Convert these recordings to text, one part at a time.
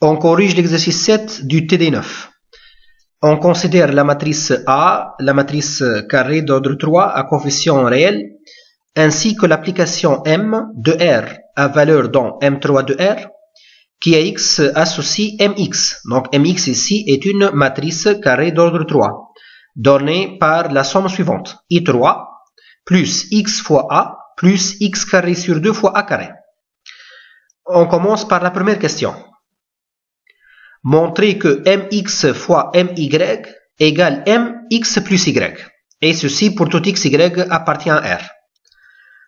On corrige l'exercice 7 du TD9. On considère la matrice A, la matrice carrée d'ordre 3 à coefficient réel, ainsi que l'application M de R à valeur dans M3 de R, qui à X associe MX. Donc MX ici est une matrice carrée d'ordre 3, donnée par la somme suivante. I3 plus X fois A plus X carré sur 2 fois A carré. On commence par la première question. Montrer que mx fois my égale mx plus y. Et ceci pour tout xy appartient à R.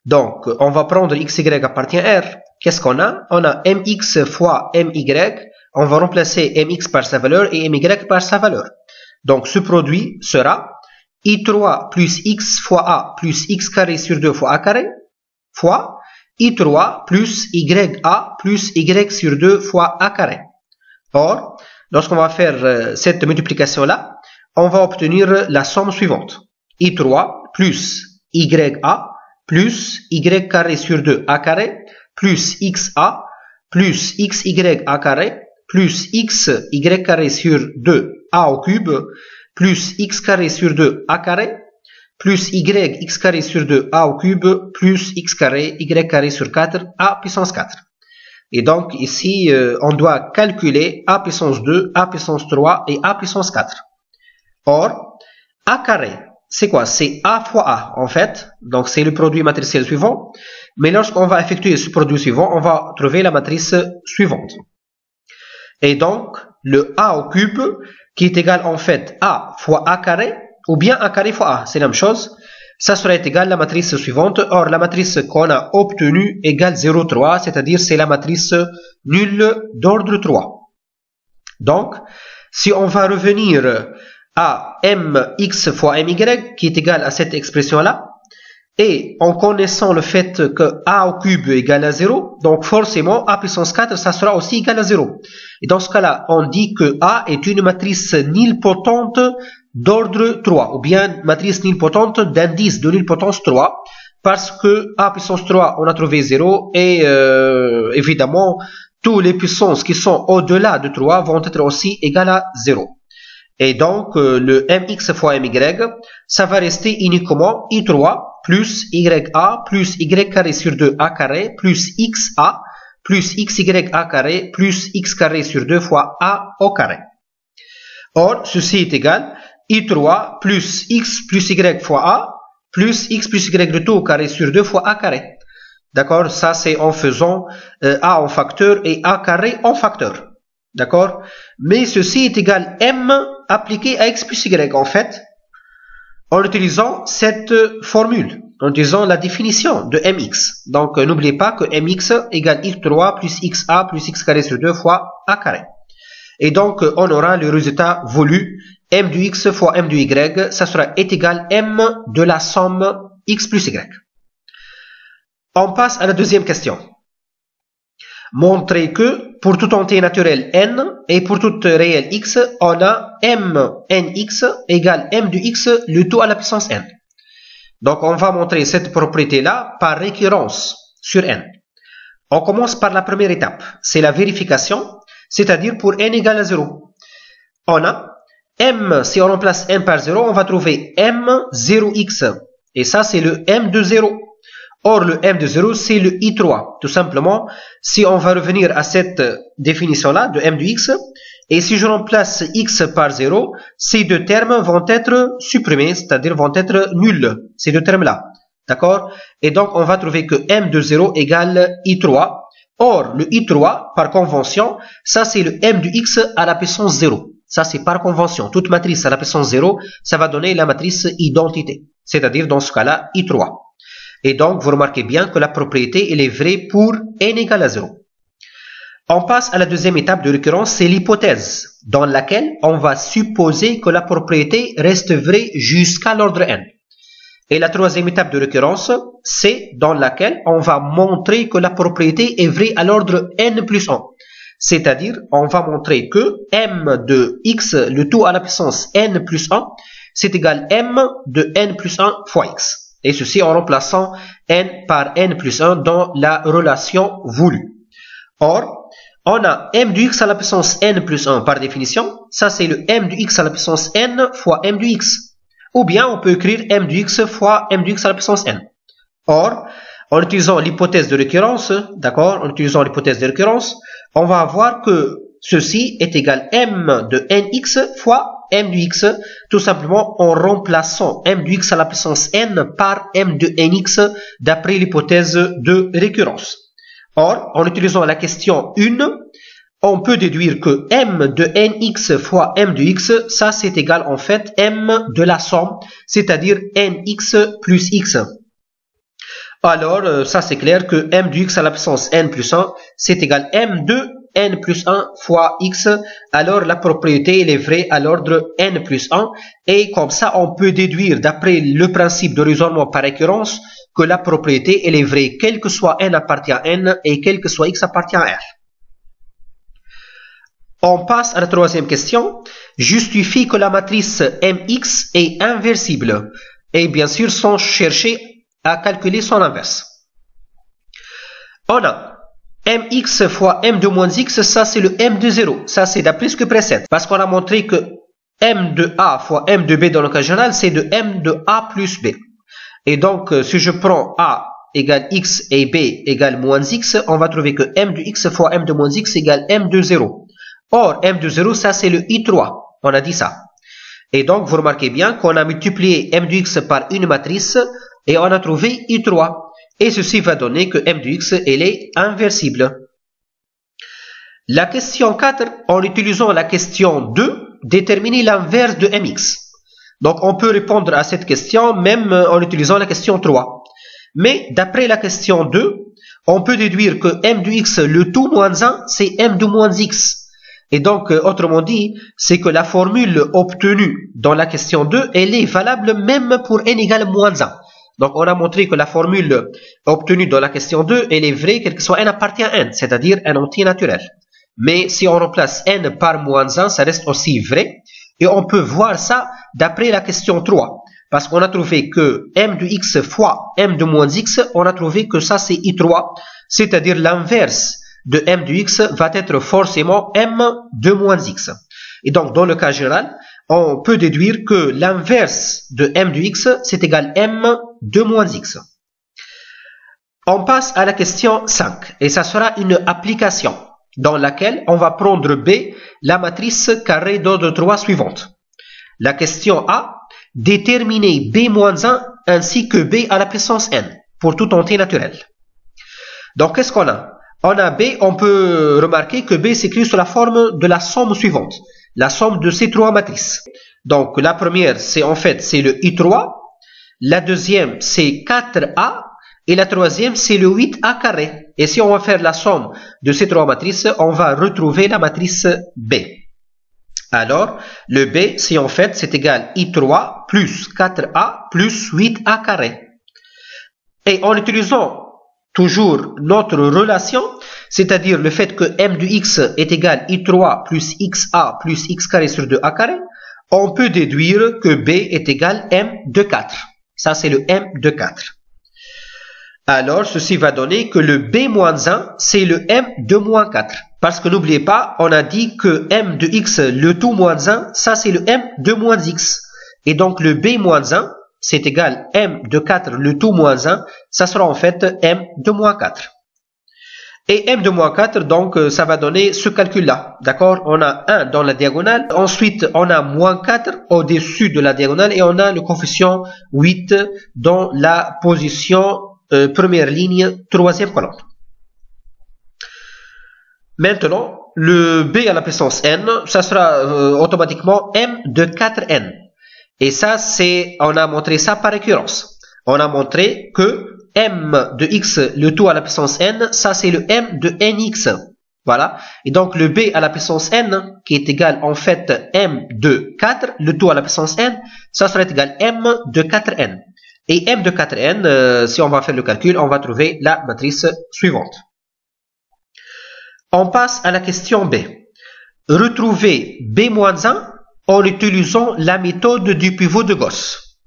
Donc, on va prendre xy appartient à R. Qu'est-ce qu'on a? On a mx fois my. On va remplacer mx par sa valeur et my par sa valeur. Donc, ce produit sera i3 plus x fois a plus x carré sur 2 fois a carré fois i3 plus ya plus y sur 2 fois a carré. Or, lorsqu'on va faire cette multiplication-là, on va obtenir la somme suivante. I3 plus ya plus y carré sur 2 a carré plus xa plus xy a carré plus xy carré sur 2 a au cube plus x carré sur 2 a carré plus x carré sur 2 a au cube plus x carré y carré sur 4 a puissance 4. Et donc, ici, on doit calculer a puissance 2, a puissance 3 et a puissance 4. Or, a carré, c'est quoi? C'est a fois a, en fait. Donc, c'est le produit matriciel suivant. Mais lorsqu'on va effectuer ce produit suivant, on va trouver la matrice suivante. Et donc, le a au cube, qui est égal, en fait, a fois a carré, ou bien a carré fois a, c'est la même chose. Ça serait égal à la matrice suivante. Or, la matrice qu'on a obtenue égale 0,3, c'est-à-dire c'est la matrice nulle d'ordre 3. Donc, si on va revenir à mx fois my, qui est égal à cette expression-là, et en connaissant le fait que a au cube égale à 0, donc forcément a puissance 4, ça sera aussi égal à 0. Et dans ce cas-là, on dit que a est une matrice nilpotente d'ordre 3, ou bien matrice nilpotente d'indice de nilpotence 3, parce que a puissance 3, on a trouvé 0, et évidemment, toutes les puissances qui sont au-delà de 3 vont être aussi égales à 0. Et donc, le mx fois my, ça va rester uniquement i3 plus ya plus y carré sur 2 a carré plus xa plus xy a carré plus x carré sur 2 fois a au carré. Or, ceci est égal i3 plus x plus y fois a plus x plus y de tout au carré sur 2 fois a carré. D'accord? Ça, c'est en faisant a en facteur et a carré en facteur. D'accord? Mais ceci est égal m appliqué à x plus y, en fait, en utilisant cette formule, en utilisant la définition de mx. Donc, n'oubliez pas que mx égale i3 plus xa plus x carré sur 2 fois a carré. Et donc, on aura le résultat voulu, m du x fois m du y, ça sera égal m de la somme x plus y. On passe à la deuxième question. Montrer que pour tout entier naturel n et pour tout réel x, on a mnx égale m du x, le tout à la puissance n. Donc, on va montrer cette propriété-là par récurrence sur n. On commence par la première étape, c'est la vérification, c'est-à-dire pour n égale à 0. On a m, si on remplace n par 0, on va trouver m0x. Et ça, c'est le m de 0. Or, le m de 0, c'est le i3. Tout simplement, si on va revenir à cette définition-là de m de x, et si je remplace x par 0, ces deux termes vont être supprimés, c'est-à-dire vont être nuls, ces deux termes-là. D'accord? Et donc, on va trouver que m de 0 égale i3. Or, le i3, par convention, ça c'est le m de x à la puissance 0. Ça c'est par convention. Toute matrice à la puissance 0, ça va donner la matrice identité. C'est-à-dire, dans ce cas-là, i3. Et donc, vous remarquez bien que la propriété, elle est vraie pour n égale à 0. On passe à la deuxième étape de récurrence, c'est l'hypothèse, dans laquelle on va supposer que la propriété reste vraie jusqu'à l'ordre n. Et la troisième étape de récurrence, c'est dans laquelle on va montrer que la propriété est vraie à l'ordre n plus 1. C'est-à-dire, on va montrer que m de x, le tout à la puissance n plus 1, c'est égal m de n plus 1 fois x. Et ceci en remplaçant n par n plus 1 dans la relation voulue. Or, on a m de x à la puissance n plus 1 par définition. Ça, c'est le m de x à la puissance n fois m de x. Ou bien, on peut écrire m de x fois m de x à la puissance n. Or, en utilisant l'hypothèse de récurrence, d'accord, en utilisant l'hypothèse de récurrence, on va voir que ceci est égal m de nx fois m de x, tout simplement en remplaçant m de x à la puissance n par m de nx d'après l'hypothèse de récurrence. Or, en utilisant la question 1, on peut déduire que m de nx fois m de x, ça c'est égal en fait m de la somme, c'est-à-dire nx plus x. Alors, ça c'est clair que m de x à la puissance n plus 1, c'est égal m de n plus 1 fois x. Alors, la propriété elle est vraie à l'ordre n plus 1. Et comme ça, on peut déduire d'après le principe de raisonnement par récurrence que la propriété elle est vraie, quel que soit n appartient à n et quel que soit x appartient à r. On passe à la troisième question. Justifie que la matrice mx est inversible. Et bien sûr, sans chercher à calculer son inverse. On a mx fois m de moins x, ça c'est le m de 0. Ça c'est d'après ce que précède. Parce qu'on a montré que m de a fois m de b dans le cas général, c'est de m de a plus b. Et donc, si je prends a égale x et b égale moins x, on va trouver que m de x fois m de moins x égale m de 0. Or, m de 0, ça c'est le i3. On a dit ça. Et donc, vous remarquez bien qu'on a multiplié m de x par une matrice et on a trouvé i3. Et ceci va donner que m de x, elle est inversible. La question 4, en utilisant la question 2, déterminer l'inverse de mx. Donc, on peut répondre à cette question même en utilisant la question 3. Mais d'après la question 2, on peut déduire que m de x, le tout moins 1, c'est m de moins x. Et donc, autrement dit, c'est que la formule obtenue dans la question 2, elle est valable même pour n égale moins 1. Donc, on a montré que la formule obtenue dans la question 2, elle est vraie, quel que soit n appartient à n, c'est-à-dire un entier naturel. Mais si on remplace n par moins 1, ça reste aussi vrai. Et on peut voir ça d'après la question 3. Parce qu'on a trouvé que m de x fois m de moins x, on a trouvé que ça c'est i3. C'est-à-dire l'inverse de m de x va être forcément m de moins x. Et donc, dans le cas général, on peut déduire que l'inverse de m de x, c'est égal m de moins x. On passe à la question 5. Et ça sera une application dans laquelle on va prendre B, la matrice carrée d'ordre 3 suivante. La question A, déterminer B-1 ainsi que B à la puissance n, pour tout entier naturel. Donc, qu'est-ce qu'on a? On a B, on peut remarquer que B s'écrit sous la forme de la somme suivante, la somme de ces trois matrices. Donc, la première, c'est en fait, c'est le I3, la deuxième, c'est 4A, et la troisième, c'est le 8A carré. Et si on va faire la somme de ces trois matrices, on va retrouver la matrice B. Alors, le B, c'est en fait, c'est égal I3 plus 4A plus 8A carré. Et en utilisant toujours notre relation, c'est-à-dire le fait que m de x est égal I3 plus xa plus x carré sur 2A carré, on peut déduire que B est égal m de 4. Ça, c'est le m de 4. Alors, ceci va donner que le B-1, c'est le m de moins 4. Parce que n'oubliez pas, on a dit que m de x, le tout moins 1, ça c'est le m de moins x. Et donc, le B-1, c'est égal m de 4, le tout moins 1, ça sera en fait m de moins 4. Et m de moins 4, donc, ça va donner ce calcul-là. D'accord? On a 1 dans la diagonale. Ensuite, on a moins 4 au-dessus de la diagonale. Et on a le coefficient 8 dans la position première ligne, troisième colonne. Maintenant, le B à la puissance n, ça sera automatiquement m de 4n. Et ça, c'est, on a montré ça par récurrence. On a montré que m de x, le tout à la puissance n, ça c'est le m de nx. Voilà. Et donc, le b à la puissance n, qui est égal en fait m de 4, le tout à la puissance n, ça sera égal m de 4n. Et m de 4n, si on va faire le calcul, on va trouver la matrice suivante. On passe à la question B. Retrouver B-1 en utilisant la méthode du pivot de Gauss.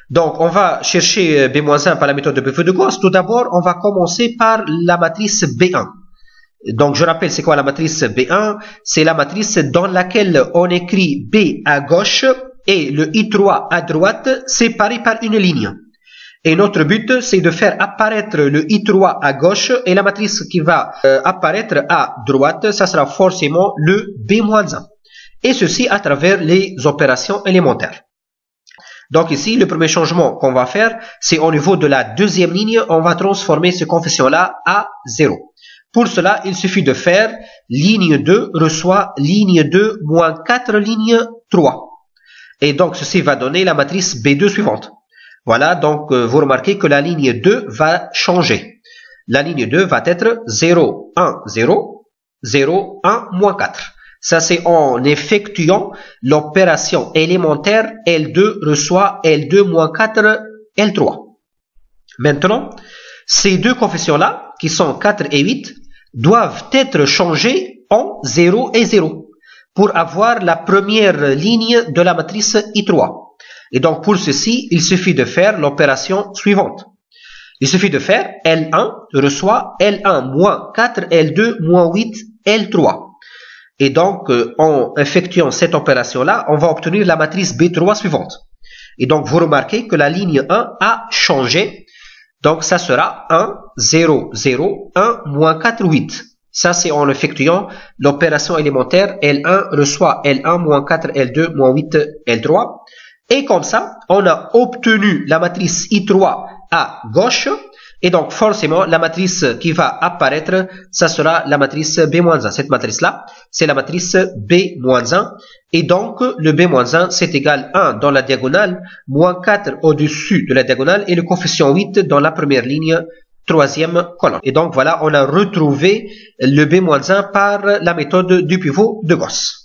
Donc, on va chercher B-1 par la méthode de pivot de Gauss. Tout d'abord, on va commencer par la matrice B1. Donc, je rappelle, c'est quoi la matrice B1? C'est la matrice dans laquelle on écrit B à gauche et le I3 à droite, séparés par une ligne. Et notre but, c'est de faire apparaître le I3 à gauche et la matrice qui va apparaître à droite, ça sera forcément le B-1. Et ceci à travers les opérations élémentaires. Donc ici, le premier changement qu'on va faire, c'est au niveau de la deuxième ligne, on va transformer ce coefficient-là à 0. Pour cela, il suffit de faire ligne 2 reçoit ligne 2 moins 4 ligne 3. Et donc, ceci va donner la matrice B2 suivante. Voilà, donc vous remarquez que la ligne 2 va changer. La ligne 2 va être 0, 1, 0, 0, 1, moins 4. Ça, c'est en effectuant l'opération élémentaire L2 reçoit L2 moins 4, L3. Maintenant, ces deux coefficients-là, qui sont 4 et 8, doivent être changés en 0 et 0 pour avoir la première ligne de la matrice I3. Et donc, pour ceci, il suffit de faire l'opération suivante. Il suffit de faire L1 reçoit L1 moins 4, L2 moins 8, L3. Et donc, en effectuant cette opération-là, on va obtenir la matrice B3 suivante. Et donc, vous remarquez que la ligne 1 a changé. Donc, ça sera 1, 0, 0, 1, moins 4, 8. Ça, c'est en effectuant l'opération élémentaire L1 reçoit L1 moins 4, L2 moins 8, L3. Et comme ça, on a obtenu la matrice I3 à gauche. Et donc, forcément, la matrice qui va apparaître, ça sera la matrice B-1. Cette matrice-là, c'est la matrice B-1. Et donc, le B-1, c'est égal 1 dans la diagonale, moins 4 au-dessus de la diagonale, et le coefficient 8 dans la première ligne, troisième colonne. Et donc, voilà, on a retrouvé le B-1 par la méthode du pivot de Gauss.